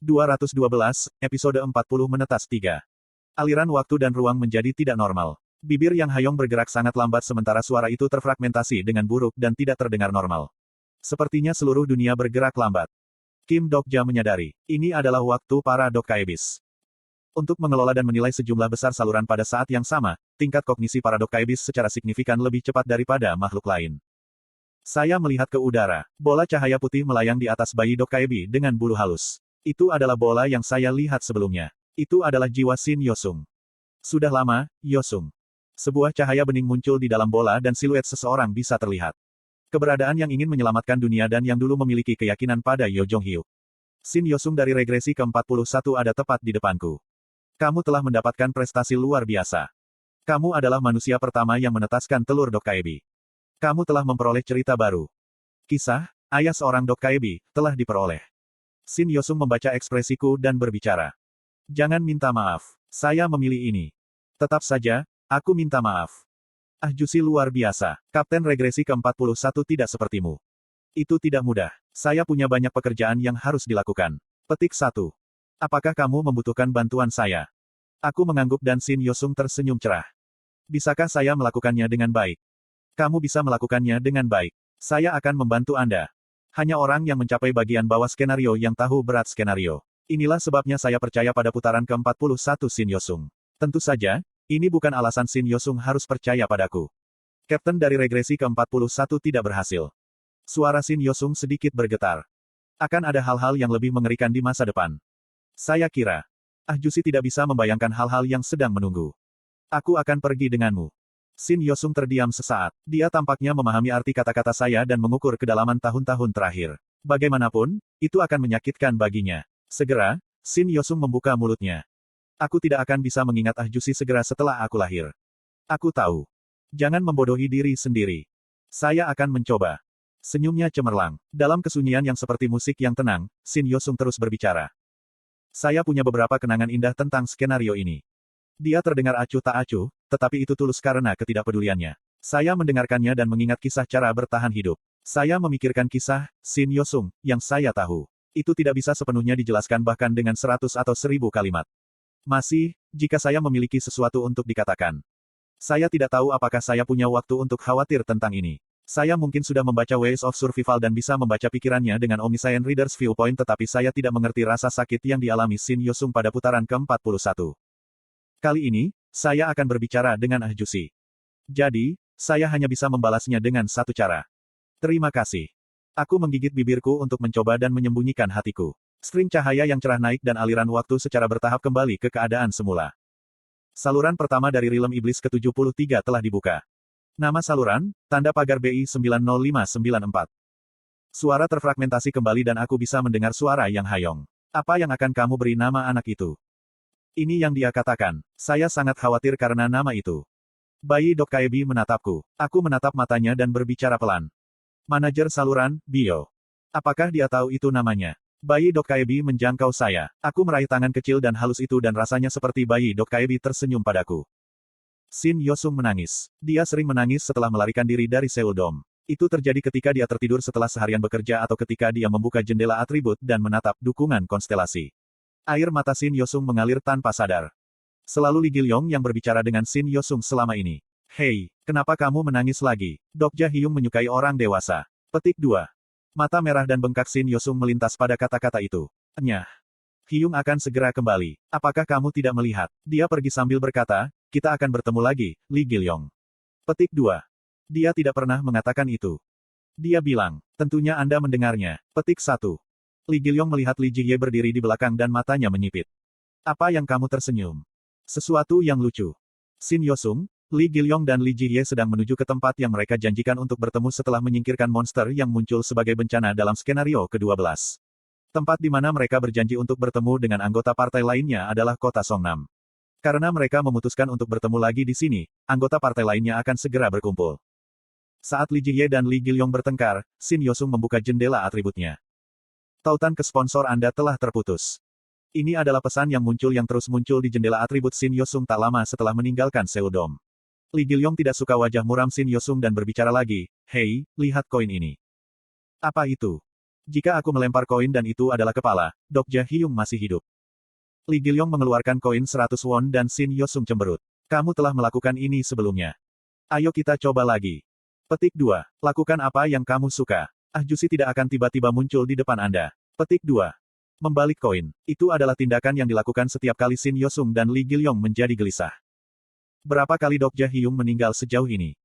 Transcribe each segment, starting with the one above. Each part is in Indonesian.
212, episode 40 menetas 3. Aliran waktu dan ruang menjadi tidak normal. Bibir Yang Hayong bergerak sangat lambat sementara suara itu terfragmentasi dengan buruk dan tidak terdengar normal. Sepertinya seluruh dunia bergerak lambat. Kim Dokja menyadari, ini adalah waktu para Dokkaebis. Untuk mengelola dan menilai sejumlah besar saluran pada saat yang sama, tingkat kognisi para Dokkaebis secara signifikan lebih cepat daripada makhluk lain. Saya melihat ke udara. Bola cahaya putih melayang di atas bayi Dokkaibi dengan bulu halus. Itu adalah bola yang saya lihat sebelumnya. Itu adalah jiwa Shin Yosung. Sudah lama, Yosung. Sebuah cahaya bening muncul di dalam bola dan siluet seseorang bisa terlihat. Keberadaan yang ingin menyelamatkan dunia dan yang dulu memiliki keyakinan pada Yo Jong-hyuk. Shin Yosung dari regresi ke-41 ada tepat di depanku. Kamu telah mendapatkan prestasi luar biasa. Kamu adalah manusia pertama yang menetaskan telur Dokkaibi. Kamu telah memperoleh cerita baru. Kisah, ayah seorang Dokkaibi, telah diperoleh. Shin Yosung membaca ekspresiku dan berbicara. Jangan minta maaf. Saya memilih ini. Tetap saja, aku minta maaf. Ah Jusi luar biasa. Kapten regresi ke-41 tidak sepertimu. Itu tidak mudah. Saya punya banyak pekerjaan yang harus dilakukan. Petik 1. Apakah kamu membutuhkan bantuan saya? Aku mengangguk dan Shin Yosung tersenyum cerah. Bisakah saya melakukannya dengan baik? Kamu bisa melakukannya dengan baik. Saya akan membantu Anda. Hanya orang yang mencapai bagian bawah skenario yang tahu berat skenario. Inilah sebabnya saya percaya pada putaran ke-41 Shin Yosung. Tentu saja, ini bukan alasan Shin Yosung harus percaya padaku. Kapten dari regresi ke-41 tidak berhasil. Suara Shin Yosung sedikit bergetar. Akan ada hal-hal yang lebih mengerikan di masa depan. Saya kira. Ah Jusi tidak bisa membayangkan hal-hal yang sedang menunggu. Aku akan pergi denganmu. Shin Yosung terdiam sesaat. Dia tampaknya memahami arti kata-kata saya dan mengukur kedalaman tahun-tahun terakhir. Bagaimanapun, itu akan menyakitkan baginya. Segera, Shin Yosung membuka mulutnya. Aku tidak akan bisa mengingat Ah Jusi segera setelah aku lahir. Aku tahu. Jangan membodohi diri sendiri. Saya akan mencoba. Senyumnya cemerlang. Dalam kesunyian yang seperti musik yang tenang, Shin Yosung terus berbicara. Saya punya beberapa kenangan indah tentang skenario ini. Dia terdengar acuh tak acuh, tetapi itu tulus karena ketidakpeduliannya. Saya mendengarkannya dan mengingat kisah cara bertahan hidup. Saya memikirkan kisah, Shin Yosung, yang saya tahu. Itu tidak bisa sepenuhnya dijelaskan bahkan dengan 100 atau 1000 kalimat. Masih, jika saya memiliki sesuatu untuk dikatakan. Saya tidak tahu apakah saya punya waktu untuk khawatir tentang ini. Saya mungkin sudah membaca Ways of Survival dan bisa membaca pikirannya dengan Omniscient Reader's Viewpoint tetapi saya tidak mengerti rasa sakit yang dialami Shin Yosung pada putaran ke-41. Kali ini, saya akan berbicara dengan Ah Jusi. Jadi, saya hanya bisa membalasnya dengan satu cara. Terima kasih. Aku menggigit bibirku untuk mencoba dan menyembunyikan hatiku. String cahaya yang cerah naik dan aliran waktu secara bertahap kembali ke keadaan semula. Saluran pertama dari Rilem Iblis ke-73 telah dibuka. Nama saluran, tanda pagar BI 90594. Suara terfragmentasi kembali dan aku bisa mendengar suara Yang Hayong. Apa yang akan kamu beri nama anak itu? Ini yang dia katakan. Saya sangat khawatir karena nama itu. Bayi Dokkaibi menatapku. Aku menatap matanya dan berbicara pelan. Manajer saluran, Bio. Apakah dia tahu itu namanya? Bayi Dokkaibi menjangkau saya. Aku meraih tangan kecil dan halus itu dan rasanya seperti bayi Dokkaibi tersenyum padaku. Shin Yosung menangis. Dia sering menangis setelah melarikan diri dari Seoul Dome. Itu terjadi ketika dia tertidur setelah seharian bekerja atau ketika dia membuka jendela atribut dan menatap dukungan konstelasi. Air mata Shin Yosung mengalir tanpa sadar. Selalu Lee Gil-yong yang berbicara dengan Shin Yosung selama ini. Hei, kenapa kamu menangis lagi? Dokja Hyung menyukai orang dewasa. Petik 2. Mata merah dan bengkak Shin Yosung melintas pada kata-kata itu. Nyah. Hyung akan segera kembali. Apakah kamu tidak melihat? Dia pergi sambil berkata, kita akan bertemu lagi, Lee Gil-yong. Petik 2. Dia tidak pernah mengatakan itu. Dia bilang, tentunya Anda mendengarnya. Petik 1. Lee Gil-yong melihat Lee Ji-ye berdiri di belakang dan matanya menyipit. Apa yang kamu tersenyum? Sesuatu yang lucu. Shin Yosung, Lee Gil-yong dan Lee Ji-ye sedang menuju ke tempat yang mereka janjikan untuk bertemu setelah menyingkirkan monster yang muncul sebagai bencana dalam skenario ke-12. Tempat di mana mereka berjanji untuk bertemu dengan anggota partai lainnya adalah kota Songnam. Karena mereka memutuskan untuk bertemu lagi di sini, anggota partai lainnya akan segera berkumpul. Saat Lee Ji-ye dan Lee Gil-yong bertengkar, Shin Yosung membuka jendela atributnya. Tautan ke sponsor Anda telah terputus. Ini adalah pesan yang terus muncul di jendela atribut Shin Yosung tak lama setelah meninggalkan Seoul Dome. Lee Gil-yong tidak suka wajah muram Shin Yosung dan berbicara lagi, hei, lihat koin ini. Apa itu? Jika aku melempar koin dan itu adalah kepala, Dok Jae-hyung masih hidup. Lee Gil-yong mengeluarkan koin 100 won dan Shin Yosung cemberut. Kamu telah melakukan ini sebelumnya. Ayo kita coba lagi. Petik 2. Lakukan apa yang kamu suka. Ah Jusi tidak akan tiba-tiba muncul di depan Anda. Petik 2. Membalik koin. Itu adalah tindakan yang dilakukan setiap kali Shin Yosung dan Lee Gil-yong menjadi gelisah. Berapa kali Dok Jae-hyung meninggal sejauh ini?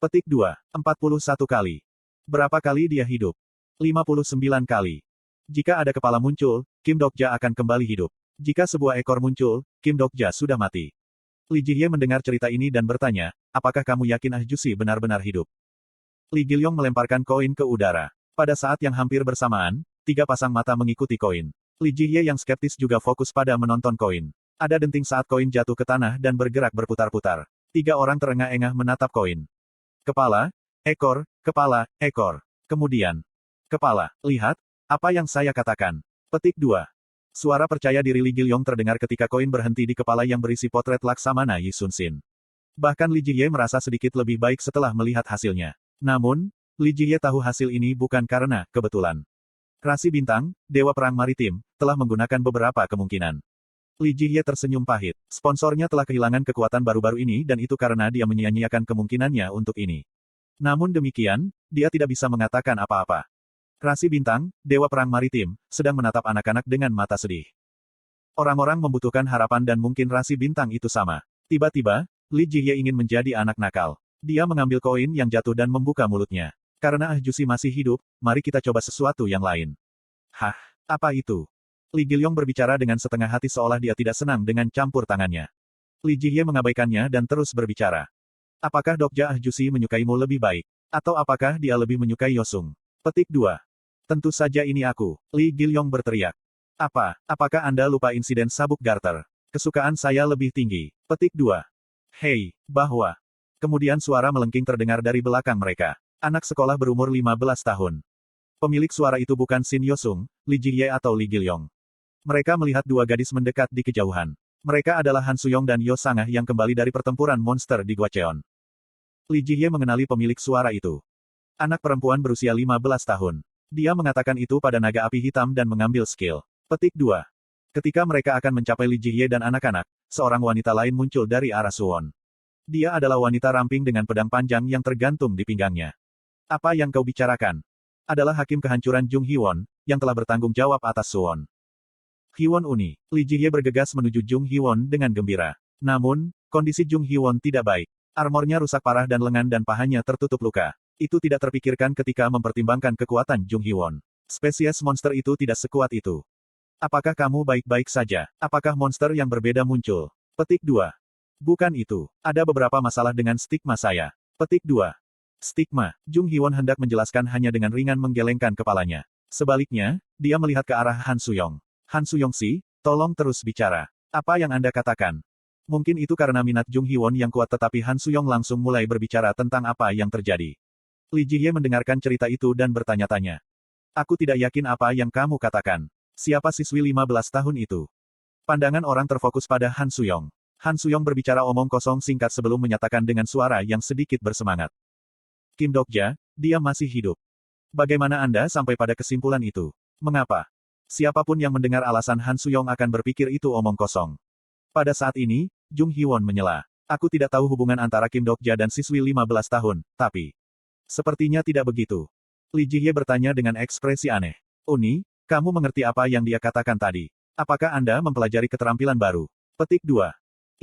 Petik 2. 41 kali. Berapa kali dia hidup? 59 kali. Jika ada kepala muncul, Kim Dok-ja akan kembali hidup. Jika sebuah ekor muncul, Kim Dok-ja sudah mati. Lee Ji-hye mendengar cerita ini dan bertanya, apakah kamu yakin Ah Jusi benar-benar hidup? Lee Gil-yong melemparkan koin ke udara. Pada saat yang hampir bersamaan, 3 pasang mata mengikuti koin. Lee Ji-hye yang skeptis juga fokus pada menonton koin. Ada denting saat koin jatuh ke tanah dan bergerak berputar-putar. 3 orang terengah-engah menatap koin. Kepala, ekor, ekor. Kemudian, kepala. Lihat, apa yang saya katakan. Petik 2. Suara percaya diri Lee Gil-yong terdengar ketika koin berhenti di kepala yang berisi potret Laksamana Yi Sun-sin. Bahkan Lee Ji-hye merasa sedikit lebih baik setelah melihat hasilnya. Namun, Lee Ji-hye tahu hasil ini bukan karena kebetulan. Rasi Bintang, Dewa Perang Maritim, telah menggunakan beberapa kemungkinan. Lee Ji-hye tersenyum pahit. Sponsornya telah kehilangan kekuatan baru-baru ini dan itu karena dia menyia-nyiakan kemungkinannya untuk ini. Namun demikian, dia tidak bisa mengatakan apa-apa. Rasi Bintang, Dewa Perang Maritim, sedang menatap anak-anak dengan mata sedih. Orang-orang membutuhkan harapan dan mungkin Rasi Bintang itu sama. Tiba-tiba, Lee Ji-hye ingin menjadi anak nakal. Dia mengambil koin yang jatuh dan membuka mulutnya. Karena Ah Jusi masih hidup, mari kita coba sesuatu yang lain. Hah, apa itu? Lee Gil-yong berbicara dengan setengah hati seolah dia tidak senang dengan campur tangannya. Lee Ji-hye mengabaikannya dan terus berbicara. Apakah Dokja Ah Jusi menyukaimu lebih baik? Atau apakah dia lebih menyukai Yosung? Petik 2. Tentu saja ini aku. Lee Gil-yong berteriak. Apakah Anda lupa insiden sabuk garter? Kesukaan saya lebih tinggi. Petik 2. Hei, bahwa. Kemudian suara melengking terdengar dari belakang mereka. Anak sekolah berumur 15 tahun. Pemilik suara itu bukan Shin Yosung, Lee Ji-hye atau Lee Gil-yong. Mereka melihat 2 gadis mendekat di kejauhan. Mereka adalah Han Suyong dan Yo Sangah yang kembali dari pertempuran monster di Gwacheon. Lee Ji-hye mengenali pemilik suara itu. Anak perempuan berusia 15 tahun. Dia mengatakan itu pada naga api hitam dan mengambil skill. Petik 2. Ketika mereka akan mencapai Lee Ji-hye dan anak-anak, seorang wanita lain muncul dari arah Suwon. Dia adalah wanita ramping dengan pedang panjang yang tergantung di pinggangnya. Apa yang kau bicarakan? Adalah hakim kehancuran Jung Hee-won, yang telah bertanggung jawab atas Suwon. Hee-won Uni. Lee Ji-hye bergegas menuju Jung Hee-won dengan gembira. Namun, kondisi Jung Hee-won tidak baik. Armornya rusak parah dan lengan dan pahanya tertutup luka. Itu tidak terpikirkan ketika mempertimbangkan kekuatan Jung Hee-won. Spesies monster itu tidak sekuat itu. Apakah kamu baik-baik saja? Apakah monster yang berbeda muncul? Petik 2. Bukan itu. Ada beberapa masalah dengan stigma saya. Petik 2. Stigma. Jung Hee-won hendak menjelaskan hanya dengan ringan menggelengkan kepalanya. Sebaliknya, dia melihat ke arah Han Suyong. Han Suyong-si, tolong terus bicara. Apa yang Anda katakan? Mungkin itu karena minat Jung Hee-won yang kuat tetapi Han Suyong langsung mulai berbicara tentang apa yang terjadi. Lee Ji-hye mendengarkan cerita itu dan bertanya-tanya. Aku tidak yakin apa yang kamu katakan. Siapa siswi 15 tahun itu? Pandangan orang terfokus pada Han Suyong. Han Suyong berbicara omong kosong singkat sebelum menyatakan dengan suara yang sedikit bersemangat. Kim Dok-ja, dia masih hidup. Bagaimana Anda sampai pada kesimpulan itu? Mengapa? Siapapun yang mendengar alasan Han Suyong akan berpikir itu omong kosong. Pada saat ini, Jung Hee-won menyela. Aku tidak tahu hubungan antara Kim Dok-ja dan siswi 15 tahun, tapi... Sepertinya tidak begitu. Lee Ji-hye bertanya dengan ekspresi aneh. Uni, kamu mengerti apa yang dia katakan tadi? Apakah Anda mempelajari keterampilan baru? Petik 2.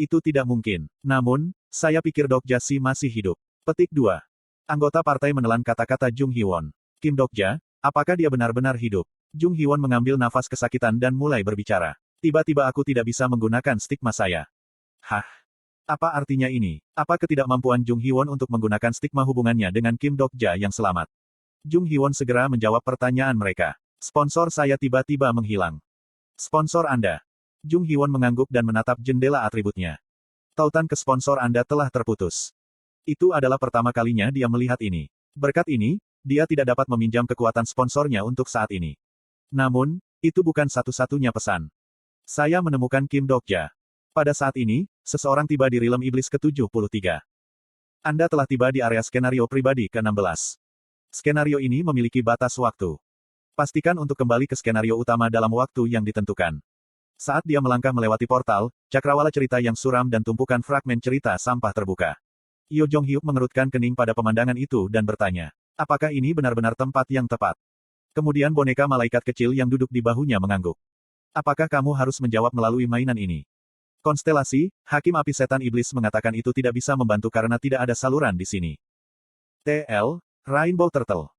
Itu tidak mungkin. Namun, saya pikir Dok-ja-si masih hidup. Petik 2. Anggota partai menelan kata-kata Jung Hee-won. Kim Dok-ja, apakah dia benar-benar hidup? Jung Hee-won mengambil nafas kesakitan dan mulai berbicara. Tiba-tiba aku tidak bisa menggunakan stigma saya. Hah? Apa artinya ini? Apa ketidakmampuan Jung Hee-won untuk menggunakan stigma hubungannya dengan Kim Dok-ja yang selamat? Jung Hee-won segera menjawab pertanyaan mereka. Sponsor saya tiba-tiba menghilang. Sponsor Anda? Jung Hee-won mengangguk dan menatap jendela atributnya. Tautan ke sponsor Anda telah terputus. Itu adalah pertama kalinya dia melihat ini. Berkat ini, dia tidak dapat meminjam kekuatan sponsornya untuk saat ini. Namun, itu bukan satu-satunya pesan. Saya menemukan Kim Dok-ja. Pada saat ini, seseorang tiba di Realm Iblis ke-73. Anda telah tiba di area skenario pribadi ke-16. Skenario ini memiliki batas waktu. Pastikan untuk kembali ke skenario utama dalam waktu yang ditentukan. Saat dia melangkah melewati portal, cakrawala cerita yang suram dan tumpukan fragmen cerita sampah terbuka. Yo Jong-hyuk mengerutkan kening pada pemandangan itu dan bertanya, apakah ini benar-benar tempat yang tepat? Kemudian boneka malaikat kecil yang duduk di bahunya mengangguk. Apakah kamu harus menjawab melalui mainan ini? Konstelasi, Hakim Api Setan Iblis mengatakan itu tidak bisa membantu karena tidak ada saluran di sini. TL, Rainbow Turtle.